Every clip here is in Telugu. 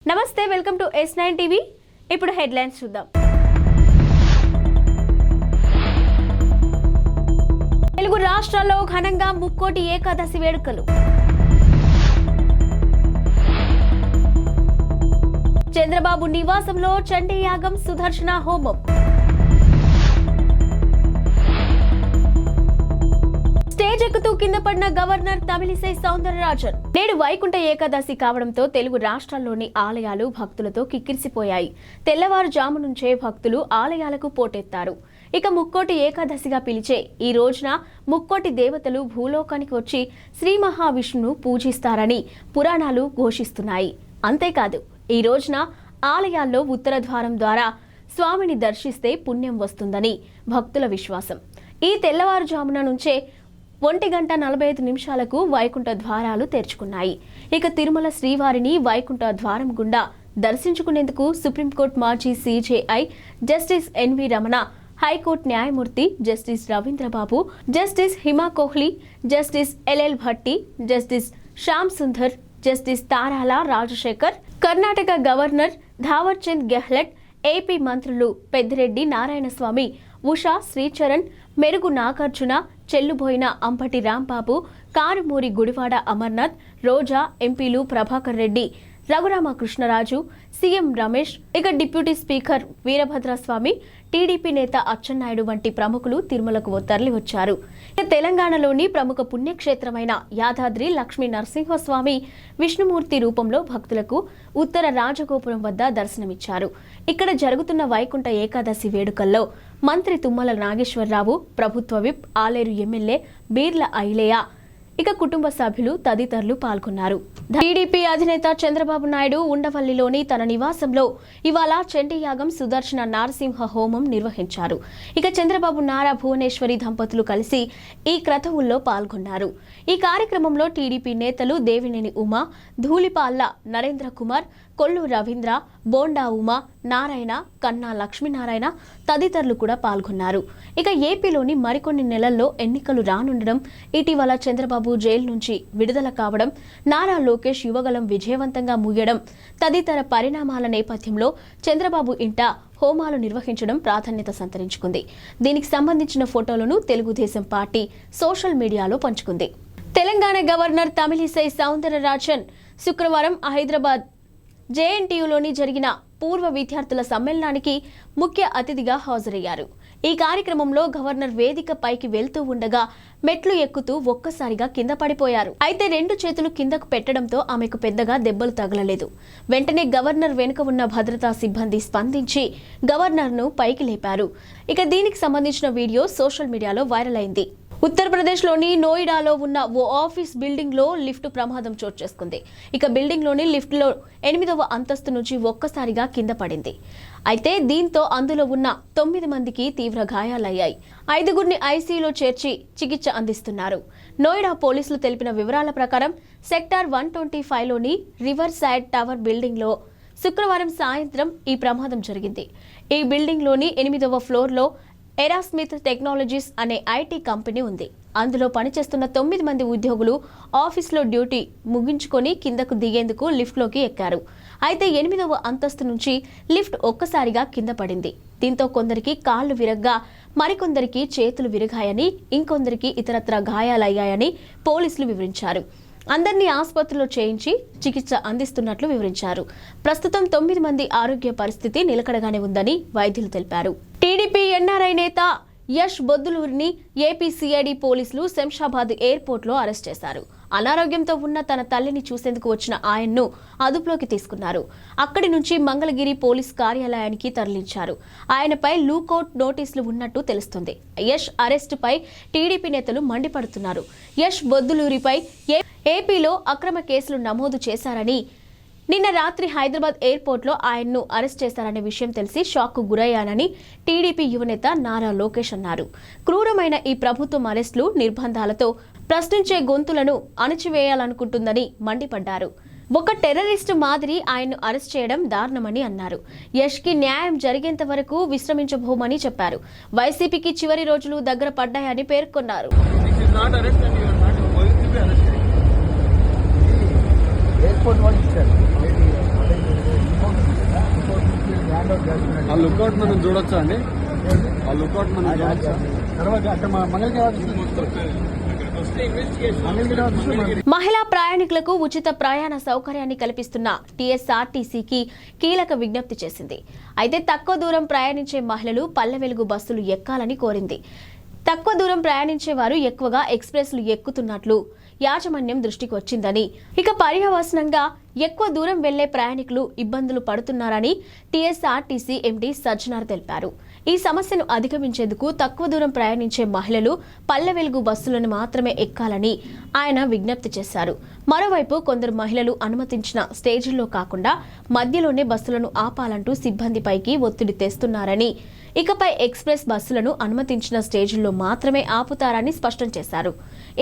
నమస్తే వెల్కమ్ టు S9 టీవీ ఇప్పుడు హెడ్లైన్స్ చూద్దాం. తెలుగు రాష్ట్రాల్లో ఘనంగా ముక్కోటి ఏకాదశి వేడుకలు. చంద్రబాబు నివాసంలో చండీ యాగం సుదర్శన హోమం. స్టేజ్ ఎక్కుతూ కింద పడిన గవర్నర్ తమిళిసై సౌందరరాజన్. నేడు వైకుంఠ ఏకాదశి కావడంతో తెలుగు రాష్ట్రాల్లోని ఆలయాలు భక్తులతో కిక్కిరిసిపోయాయి. తెల్లవారుజాము నుంచే భక్తులు ఆలయాలకు పోటెత్తారు. ఇక ముక్కోటి ఏకాదశిగా పిలిచే ఈ రోజున ముక్కోటి దేవతలు భూలోకానికి వచ్చి శ్రీ మహావిష్ణువును పూజిస్తారని పురాణాలు ఘోషిస్తున్నాయి. అంతేకాదు ఈ రోజున ఆలయాల్లో ఉత్తర ద్వారం ద్వారా స్వామిని దర్శిస్తే పుణ్యం వస్తుందని భక్తుల విశ్వాసం. ఈ తెల్లవారుజామున నుంచే 1:45 వైకుంఠ ద్వారాలు తెరుచుకున్నాయి. ఇక తిరుమల శ్రీవారిని వైకుంఠ ద్వారం గుండా దర్శించుకునేందుకు సుప్రీంకోర్టు మాజీ CJI justice NV Ramana, high court న్యాయమూర్తి justice Ravindrababu, justice Hima Kohli, justice LL Bhatti, justice Shyam Sundar, justice Tarala Rajasekhar, Karnataka governor Thaawar Chand Gehlot, AP మంత్రులు పెద్దిరెడ్డి నారాయణస్వామి, ఉషా శ్రీచరణ్, మెరుగు నాగార్జున, చెల్లుబోయిన అంబటి రాంబాబు, కారుమూరి గుడివాడ అమర్నాథ్, రోజా, ఎంపీలు ప్రభాకర్ రెడ్డి, రఘురామకృష్ణరాజు, సీఎం రమేష్, ఇక డిప్యూటీ స్పీకర్ వీరభద్రస్వామి, టీడీపీ నేత అచ్చెన్నాయుడు వంటి ప్రముఖులు తిరుమలకు తరలివచ్చారు. తెలంగాణలోని ప్రముఖ పుణ్యక్షేత్రమైన యాదాద్రి లక్ష్మీ నరసింహస్వామి విష్ణుమూర్తి రూపంలో భక్తులకు ఉత్తర రాజగోపురం వద్ద దర్శనమిచ్చారు. ఇక్కడ జరుగుతున్న వైకుంఠ ఏకాదశి వేడుకల్లో మంత్రి తుమ్మల నాగేశ్వరరావు, ప్రభుత్వ విప్ ఆలేరు ఎమ్మెల్యే బీర్ల ఐలేయ, ఇక కుటుంబ సభ్యులు తదితరులు పాల్గొన్నారు. టీడీపీ అధినేత చంద్రబాబు నాయుడు ఉండవల్లిలోని తన నివాసంలో ఇవాళ చండీ యాగం సుదర్శన నారసింహ హోమం నిర్వహించారు. ఇక చంద్రబాబు నారా భువనేశ్వరి దంపతులు కలిసి ఈ క్రతువుల్లో పాల్గొన్నారు. ఈ కార్యక్రమంలో టీడీపీ నేతలు దేవినేని ఉమా, ధూళిపాళ్ల నరేంద్ర కుమార్, కొల్లు రవీంద్ర, బోండా ఉమా, నారాయణ, కన్నా లక్ష్మీనారాయణ తదితరులు కూడా పాల్గొన్నారు. ఇక ఏపీలోని మరికొన్ని నెలల్లో ఎన్నికలు రానుండడం, ఇటీవల చంద్రబాబు జైలు నుంచి విడుదల కావడం, నారా లోకేష్ యువగలం విజయవంతంగా ముగియడం తదితర పరిణామాల నేపథ్యంలో చంద్రబాబు ఇంట హోమాలు నిర్వహించడం ప్రాధాన్యత సంతరించుకుంది. దీనికి సంబంధించిన ఫోటోలను తెలుగుదేశం పార్టీ సోషల్ మీడియాలో పంచుకుంది. తెలంగాణ గవర్నర్ తమిళిసై సౌందరరాజన్ శుక్రవారం హైదరాబాద్ JNTUలోని జరిగిన పూర్వ విద్యార్థుల సమ్మేళనానికి ముఖ్య అతిథిగా హాజరయ్యారు. ఈ కార్యక్రమంలో గవర్నర్ వేదిక పైకి వెళ్తూ ఉండగా మెట్లు ఎక్కుతూ ఒక్కసారిగా కింద పడిపోయారు. అయితే 2 చేతులు కిందకు పెట్టడంతో ఆమెకు పెద్దగా దెబ్బలు తగలలేదు. వెంటనే గవర్నర్ వెనుక ఉన్న భద్రతా సిబ్బంది స్పందించి గవర్నర్ను పైకి లేపారు. ఇక దీనికి సంబంధించిన వీడియో సోషల్ మీడియాలో వైరల్ అయింది. ఉత్తరప్రదేశ్లోని నోయిడాలో ఉన్న ఓ ఆఫీస్ బిల్డింగ్లో లిఫ్ట్ ప్రమాదం చోటు చేసుకుంది. ఇక బిల్డింగ్లోని లిఫ్ట్లో 8వ అంతస్తు నుంచి ఒక్కసారిగా కింద పడింది. అయితే దీంతో అందులో ఉన్న 9 మందికి తీవ్ర గాయాలయ్యాయి. 5గురిని ICUలో చేర్చి చికిత్స అందిస్తున్నారు. నోయిడా పోలీసులు తెలిపిన వివరాల ప్రకారం సెక్టార్ 125లోని రివర్ సైడ్ టవర్ బిల్డింగ్లో శుక్రవారం సాయంత్రం ఈ ప్రమాదం జరిగింది. ఈ బిల్డింగ్లోని 8వ ఫ్లోర్లో ఎరాస్మిత్ టెక్నాలజీస్ అనే IT కంపెనీ ఉంది. అందులో పనిచేస్తున్న 9 మంది ఉద్యోగులు ఆఫీస్లో డ్యూటీ ముగించుకొని కిందకు దిగేందుకు లిఫ్ట్లోకి ఎక్కారు. అయితే 8వ అంతస్తు నుంచి లిఫ్ట్ ఒక్కసారిగా కింద పడింది. దీంతో కొందరికి కాళ్లు విరగ్గా, మరికొందరికి చేతులు విరిగాయని, ఇంకొందరికి ఇతరత్ర గాయాలయ్యాయని పోలీసులు వివరించారు. అందరినీ ఆసుపత్రిలో చేయించి చికిత్స అందిస్తున్నట్లు వివరించారు. ప్రస్తుతం 9 మంది ఆరోగ్య పరిస్థితి నిలకడగానే ఉందని వైద్యులు తెలిపారు. టీడీపీ NRI నేత యష్ బొద్దులూరిని ఏపీ CID పోలీసులు శంషాబాద్ ఎయిర్పోర్ట్లో అరెస్ట్ చేశారు. అనారోగ్యంతో ఉన్న తన తల్లిని చూసేందుకు వచ్చిన ఆయన్ను అదుపులోకి తీసుకున్నారు. అక్కడి నుంచి మంగళగిరి పోలీస్ కార్యాలయానికి తరలించారు. ఆయనపై లూకౌట్ నోటీసులు ఉన్నట్టు తెలుస్తుంది. యష్ అరెస్టుపై టీడీపీ నేతలు మండిపడుతున్నారు. యష్ బొద్దులూరిపై ఏపీలో అక్రమ కేసులు నమోదు చేశారని, నిన్న రాత్రి హైదరాబాద్ ఎయిర్పోర్ట్లో ఆయన్ను అరెస్ట్ చేశారనే విషయం తెలిసి షాక్కు గురయ్యానని టీడీపీ యువనేత నారా లోకేష్ అన్నారు. క్రూరమైన ఈ ప్రభుత్వం అరెస్టులు, నిర్బంధాలతో ప్రశ్నించే గొంతులను అణచివేయాలనుకుంటుందని మండిపడ్డారు. ఒక టెర్రరిస్టు మాదిరి ఆయన్ను అరెస్ట్ చేయడం దారుణమని అన్నారు. యష్కి న్యాయం జరిగేంత వరకు విశ్రమించబోమని చెప్పారు. వైసీపీకి చివరి రోజులు దగ్గర పడ్డాయని పేర్కొన్నారు. ఎయిర్పోర్ట్ వాళ్ళు ఇచ్చారు. లుక్అవుట్ మనం చూడొచ్చా అండి? ఆ లుక్అవుట్ మనం చూడొచ్చా? మహిళా ప్రయాణికులకు ఉచిత ప్రయాణ సౌకర్యాన్ని కల్పిస్తున్న టీఎస్ఆర్టీసీకి కీలక విజ్ఞప్తి చేసింది. అయితే తక్కువ దూరం ప్రయాణించే మహిళలు పల్లె వెలుగు బస్సులు ఎక్కాలని కోరింది. తక్కువ దూరం ప్రయాణించే వారు ఎక్కువగా ఎక్స్ప్రెస్లు ఎక్కుతున్నట్లు యాజమాన్యం దృష్టికి వచ్చిందని, ఇక పర్యవసనంగా ఎక్కువ దూరం వెళ్లే ప్రయాణికులు ఇబ్బందులు పడుతున్నారని టీఎస్ఆర్టీసీ ఎండీ సజ్జనార్ తెలిపారు. ఈ సమస్యను అధిగమించేందుకు తక్కువ దూరం ప్రయాణించే మహిళలు పల్లె వెలుగు బస్సులను మాత్రమే ఎక్కాలని ఆయన విజ్ఞప్తి చేశారు. మరోవైపు కొందరు మహిళలు అనుమతించిన స్టేజీల్లో కాకుండా మధ్యలోనే బస్సులను ఆపాలంటూ సిబ్బందిపైకి ఒత్తిడి తెస్తున్నారని, ఇకపై ఎక్స్ప్రెస్ బస్సులను అనుమతించిన స్టేజీల్లో మాత్రమే ఆపుతారని స్పష్టం చేశారు.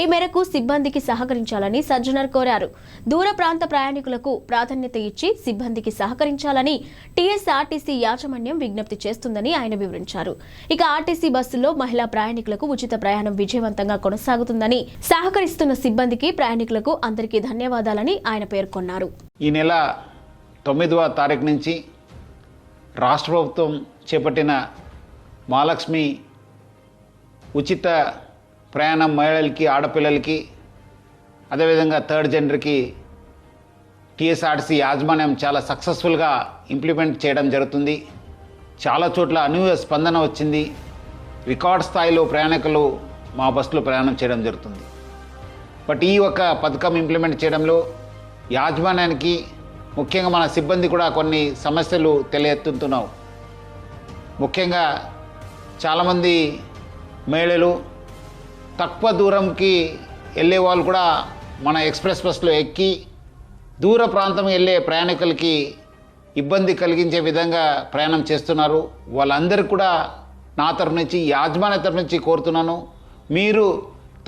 ఈ మేరకు సిబ్బందికి సహకరించాలని సజ్జనార్ కోరారు. దూర ప్రాంత ప్రయాణికులకు ప్రాధాన్యత ఇచ్చి సిబ్బందికి సహకరించాలని టీఎస్ఆర్టీసీ యాజమాన్యం విజ్ఞప్తి చేస్తుందని ఆయన వివరించారు. ఇక ఆర్టీసీ బస్సుల్లో మహిళా ప్రయాణికులకు ఉచిత ప్రయాణం విజయవంతంగా కొనసాగుతుందని, సహకరిస్తున్న సిబ్బందికి ప్రయాణికులకు అందరికీ ధన్యవాదాలని ఆయన పేర్కొన్నారు. ఈ నెల 9వ తారీఖు నుంచి రాష్ట్ర ప్రభుత్వం చేపట్టిన మహాలక్ష్మి ఉచిత ప్రయాణం మహిళలకి, ఆడపిల్లలకి, అదేవిధంగా థర్డ్ జెండర్కి టీఎస్ఆర్టీసీ యాజమాన్యం చాలా సక్సెస్ఫుల్గా ఇంప్లిమెంట్ చేయడం జరుగుతుంది. చాలా చోట్ల అనూహ్య స్పందన వచ్చింది. రికార్డ్ స్థాయిలో ప్రయాణికులు మా బస్సులో ప్రయాణం చేయడం జరుగుతుంది. బట్ ఈ ఒక పథకం ఇంప్లిమెంట్ చేయడంలో యాజమాన్యానికి, ముఖ్యంగా మన సిబ్బంది కూడా కొన్ని సమస్యలు తెలియెత్తుతున్నావు. ముఖ్యంగా చాలామంది మహిళలు తక్కువ దూరంకి వెళ్ళే వాళ్ళు కూడా మన ఎక్స్ప్రెస్ బస్సులో ఎక్కి దూర ప్రాంతం వెళ్ళే ప్రయాణికులకి ఇబ్బంది కలిగించే విధంగా ప్రయాణం చేస్తున్నారు. వాళ్ళందరికీ కూడా నా తరఫు నుంచి, యాజమాన్య తరఫు నుంచి కోరుతున్నాను, మీరు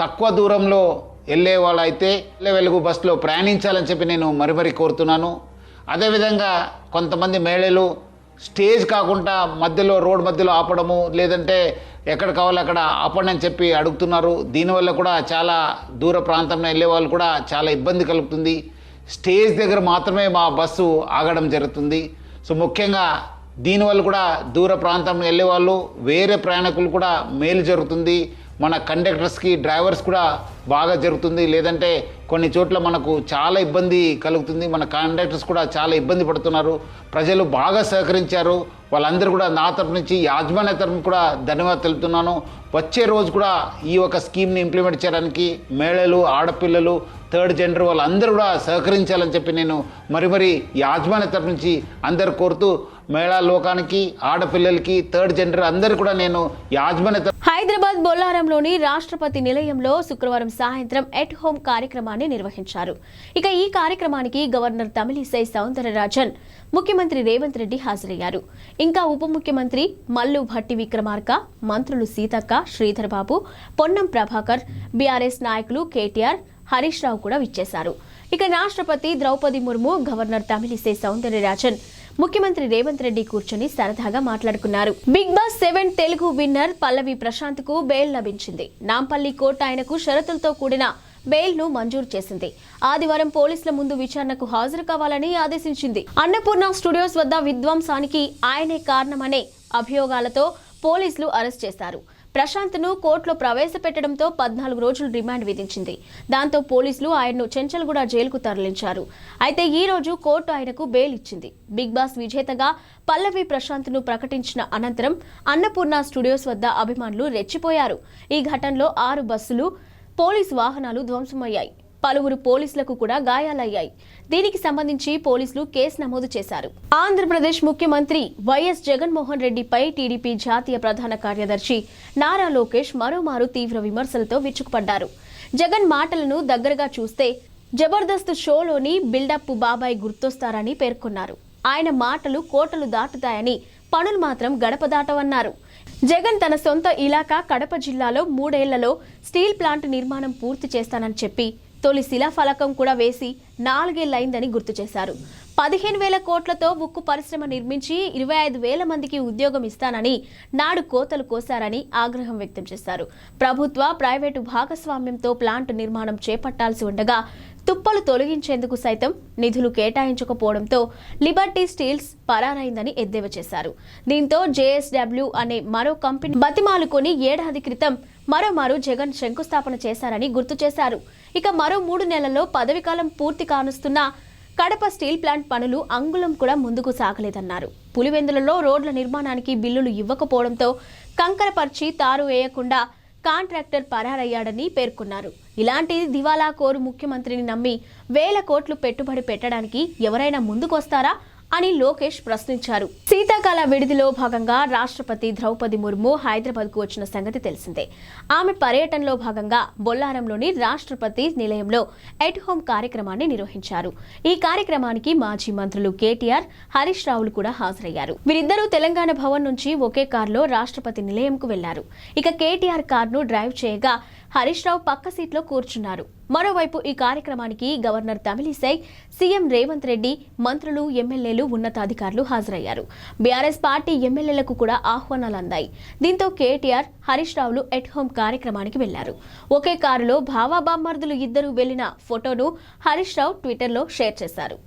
తక్కువ దూరంలో వెళ్ళే వాళ్ళైతే పల్లె వెలుగు బస్సులో ప్రయాణించాలని చెప్పి నేను మరీ కోరుతున్నాను. అదేవిధంగా కొంతమంది మహిళలు స్టేజ్ కాకుండా మధ్యలో, రోడ్ మధ్యలో ఆపడము, లేదంటే ఎక్కడ కావాలో అక్కడ ఆపండి అని చెప్పి అడుగుతున్నారు. దీనివల్ల కూడా చాలా దూర ప్రాంతంలో వెళ్ళే వాళ్ళు కూడా చాలా ఇబ్బంది కలుగుతుంది. స్టేజ్ దగ్గర మాత్రమే మా బస్సు ఆగడం జరుగుతుంది. సో ముఖ్యంగా దీనివల్ల కూడా దూర ప్రాంతం వెళ్ళే వాళ్ళు, వేరే ప్రయాణికులు కూడా మేలు జరుగుతుంది. మన కండక్టర్స్కి, డ్రైవర్స్ కూడా బాగా జరుగుతుంది. లేదంటే కొన్ని చోట్ల మనకు చాలా ఇబ్బంది కలుగుతుంది. మన కండక్టర్స్ కూడా చాలా ఇబ్బంది పడుతున్నారు. ప్రజలు బాగా సహకరించారు. వాళ్ళందరూ కూడా నా తరపు నుంచి, యాజమాన్య తరపు కూడా ధన్యవాదాలు తెలుపుతున్నాను. వచ్చే రోజు కూడా ఈ ఒక స్కీమ్ని ఇంప్లిమెంట్ చేయడానికి మహిళలు, ఆడపిల్లలు, థర్డ్ జెండర్ వాళ్ళందరూ కూడా సహకరించాలని చెప్పి నేను మరీ యాజమాన్య తరపు నుంచి అందరు కోరుతూ, మహిళా లోకానికి, ఆడపిల్లలకి, థర్డ్ జెండర్ అందరూ కూడా నేను యాజమాన్య. హైదరాబాద్ బొల్లారంలోని రాష్ట్రపతి నిలయంలో శుక్రవారం సాయంత్రం ఎట్ హోమ్ కార్యక్రమాన్ని నిర్వహించారు. ఇక ఈ కార్యక్రమానికి గవర్నర్ తమిళిసై సౌందరరాజన్, ముఖ్యమంత్రి రేవంత్ రెడ్డి హాజరయ్యారు. ఇంకా ఉప ముఖ్యమంత్రి మల్లు భట్టి విక్రమార్క, మంత్రులు సీతక్క, శ్రీధర్ బాబు, పొన్నం ప్రభాకర్, బీఆర్ఎస్ నాయకులు కేటీఆర్, హరీష్ రావు కూడా విచ్చేశారు. ఇక రాష్ట్రపతి ద్రౌపది ముర్ము, గవర్నర్ తమిళిసై సౌందరరాజన్, ముఖ్యమంత్రి రేవంత్ రెడ్డి కూర్చొని సరదాగా మాట్లాడుకున్నారు. బిగ్ బాస్ 7 తెలుగు విన్నర్ పల్లవి ప్రశాంత్ కు బెయిల్ లభించింది. నాంపల్లి కోర్టు ఆయనకు షరతులతో కూడిన బెయిల్ ను మంజూరు చేసింది. ఆదివారం పోలీసుల ముందు విచారణకు హాజరు కావాలని ఆదేశించింది. అన్నపూర్ణ స్టూడియోస్ వద్ద విధ్వంసానికి ఆయనే కారణమనే అభియోగాలతో పోలీసులు అరెస్ట్ చేశారు. ప్రశాంత్ను కోర్టులో ప్రవేశపెట్టడంతో 14 రోజులు రిమాండ్ విధించింది. దాంతో పోలీసులు ఆయన్ను చెంచల్గూడ జైలుకు తరలించారు. అయితే ఈ రోజు కోర్టు ఆయనకు బెయిల్ ఇచ్చింది. బిగ్ బాస్ విజేతగా పల్లవి ప్రశాంత్ను ప్రకటించిన అనంతరం అన్నపూర్ణ స్టూడియోస్ వద్ద అభిమానులు రెచ్చిపోయారు. ఈ ఘటనలో 6 బస్సులు, పోలీసు వాహనాలు ధ్వంసమయ్యాయి. పలువురు పోలీసులకు కూడా గాయాలయ్యాయి. దీనికి సంబంధించి పోలీసులు కేసు నమోదు చేశారు. ఆంధ్రప్రదేశ్ ముఖ్యమంత్రి వైఎస్ జగన్మోహన్ రెడ్డిపై టీడీపీ జాతీయ ప్రధాన కార్యదర్శి నారా లోకేష్ మరోమారు తీవ్ర విమర్శలతో విరుచుకుపడ్డారు. జగన్ మాటలను దగ్గరగా చూస్తే జబర్దస్త్ షోలోని బిల్డప్ బాబాయ్ గుర్తొస్తారని పేర్కొన్నారు. ఆయన మాటలు కోటలు దాటుతాయని, పనులు మాత్రం గడప దాటవన్నారు. జగన్ తన సొంత ఇలాకా కడప జిల్లాలో 3 ఏళ్లలో స్టీల్ ప్లాంట్ నిర్మాణం పూర్తి చేస్తానని చెప్పి తొలి శిలాఫలకం కూడా వేసి 4 ఏళ్లైందని గుర్తు చేశారు. 15,000 కోట్లతో ఉక్కు పరిశ్రమ నిర్మించి 25,000 మందికి ఉద్యోగం ఇస్తానని నాడు కోతలు కోశారని ఆగ్రహం వ్యక్తం చేశారు. ప్రభుత్వ, ప్రైవేటు భాగస్వామ్యంతో ప్లాంట్ నిర్మాణం చేపట్టాల్సి ఉండగా తుప్పలు తొలగించేందుకు సైతం నిధులు కేటాయించకపోవడంతో లిబర్టీ స్టీల్స్ పరారైందని ఎద్దేవా చేశారు. దీంతో జేఎస్డబ్ల్యూ అనే మరో కంపెనీ బతిమాలుకొని ఏడాది క్రితం మరోమారు జగన్ శంకుస్థాపన చేశారని గుర్తు చేశారు. ఇక మరో 3 నెలల్లో పదవీకాలం పూర్తి కానుస్తున్న కడప స్టీల్ ప్లాంట్ పనులు అంగుళం కూడా ముందుకు సాగలేదన్నారు. పులివెందులలో రోడ్ల నిర్మాణానికి బిల్లులు ఇవ్వకపోవడంతో కంకరపర్చి తారు వేయకుండా కాంట్రాక్టర్ పరారయ్యాడని పేర్కొన్నారు. ఇలాంటి దివాలా కోరు ముఖ్యమంత్రిని నమ్మి వేల కోట్లు పెట్టుబడి పెట్టడానికి ఎవరైనా ముందుకొస్తారా అని లోకేష్ ప్రశ్నించారు. శీతాకాల విడిదిలో భాగంగా రాష్ట్రపతి ద్రౌపది ముర్ము హైదరాబాద్కు వచ్చిన సంగతి తెలిసిందే. ఆమె పర్యటనలో భాగంగా బొల్లారంలోని రాష్ట్రపతి నిలయంలో ఎట్ హోమ్ కార్యక్రమాన్ని నిర్వహించారు. ఈ కార్యక్రమానికి మాజీ మంత్రులు కేటీఆర్, హరీష్ రావులు కూడా హాజరయ్యారు. వీరిద్దరూ తెలంగాణ భవన్ నుంచి ఒకే కారులో రాష్ట్రపతి నిలయంకు వెళ్లారు. ఇక కేటీఆర్ కారును డ్రైవ్ చేయగా హరీష్ రావు పక్క సీట్లో కూర్చున్నారు. మరోవైపు ఈ కార్యక్రమానికి గవర్నర్ తమిళిసై, సీఎం రేవంత్ రెడ్డి, మంత్రులు, ఎమ్మెల్యేలు, ఉన్నతాధికారులు హాజరయ్యారు. బీఆర్ఎస్ పార్టీ ఎమ్మెల్యేలకు కూడా ఆహ్వానాలు అందాయి. దీంతో కేటీఆర్, హరీష్ రావులు ఎట్ హోమ్ కార్యక్రమానికి వెళ్లారు. ఒకే కారులో బామర్దులు ఇద్దరు వెళ్లిన ఫోటోను హరీష్ రావు ట్విట్టర్లో షేర్ చేశారు.